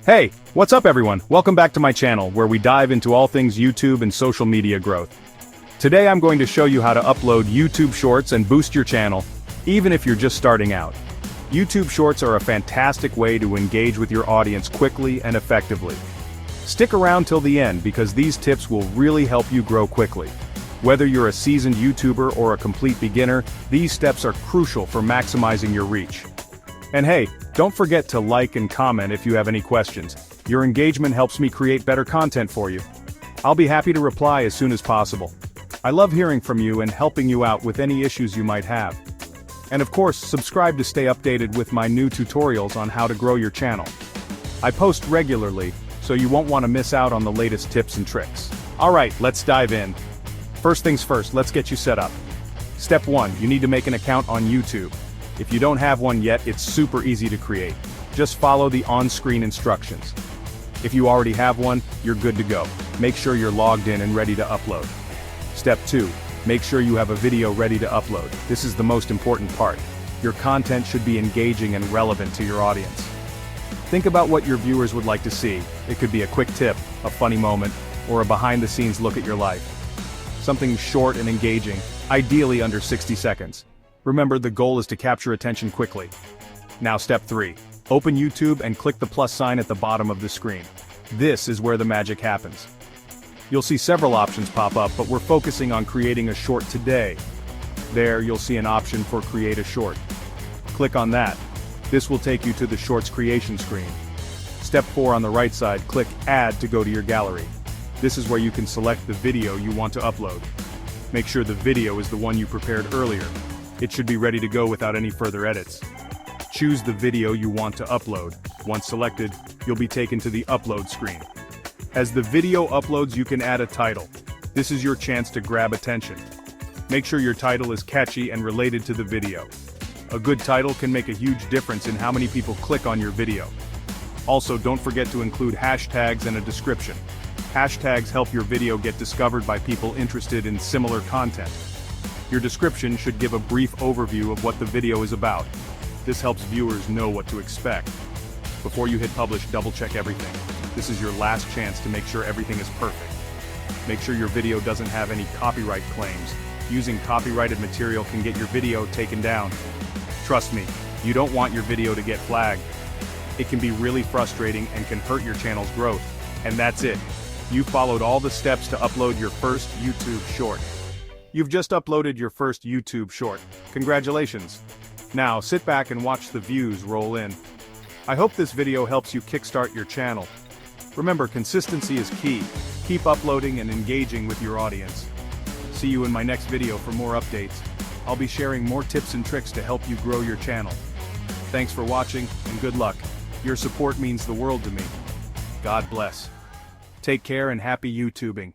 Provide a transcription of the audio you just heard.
Hey, what's up everyone? Welcome back to my channel, where we dive into all things YouTube and social media growth. Today I'm going to show you how to upload YouTube Shorts and boost your channel, even if you're just starting out. YouTube Shorts are a fantastic way to engage with your audience quickly and effectively. Stick around till the end because these tips will really help you grow quickly. Whether you're a seasoned YouTuber or a complete beginner, these steps are crucial for maximizing your reach. And hey, don't forget to like and comment if you have any questions. Your engagement helps me create better content for you. I'll be happy to reply as soon as possible. I love hearing from you and helping you out with any issues you might have. And of course, subscribe to stay updated with my new tutorials on how to grow your channel. I post regularly, so you won't want to miss out on the latest tips and tricks. Alright, let's dive in. First things first, let's get you set up. Step 1, you need to make an account on YouTube. If you don't have one yet, it's super easy to create. Just follow the on-screen instructions. If you already have one, you're good to go. Make sure you're logged in and ready to upload. Step 2, make sure you have a video ready to upload. This is the most important part. Your content should be engaging and relevant to your audience. Think about what your viewers would like to see. It could be a quick tip, a funny moment, or a behind-the-scenes look at your life. Something short and engaging, ideally under 60 seconds. Remember, the goal is to capture attention quickly. Now step 3. Open YouTube and click the plus sign at the bottom of the screen. This is where the magic happens. You'll see several options pop up, but we're focusing on creating a short today. There, you'll see an option for Create a Short. Click on that. This will take you to the Shorts creation screen. Step 4 on the right side, click Add to go to your gallery. This is where you can select the video you want to upload. Make sure the video is the one you prepared earlier. It should be ready to go without any further edits. Choose the video you want to upload. Once selected, you'll be taken to the upload screen. As the video uploads, you can add a title. This is your chance to grab attention. Make sure your title is catchy and related to the video. A good title can make a huge difference in how many people click on your video. Also, don't forget to include hashtags and a description. Hashtags help your video get discovered by people interested in similar content. Your description should give a brief overview of what the video is about. This helps viewers know what to expect. Before you hit publish, double-check everything. This is your last chance to make sure everything is perfect. Make sure your video doesn't have any copyright claims. Using copyrighted material can get your video taken down. Trust me, you don't want your video to get flagged. It can be really frustrating and can hurt your channel's growth. And that's it. You followed all the steps to upload your first YouTube short. You've just uploaded your first YouTube short. Congratulations. Now sit back and watch the views roll in. I hope this video helps you kickstart your channel. Remember, consistency is key. Keep uploading and engaging with your audience. See you in my next video for more updates. I'll be sharing more tips and tricks to help you grow your channel. Thanks for watching, and good luck. Your support means the world to me. God bless. Take care and happy YouTubing.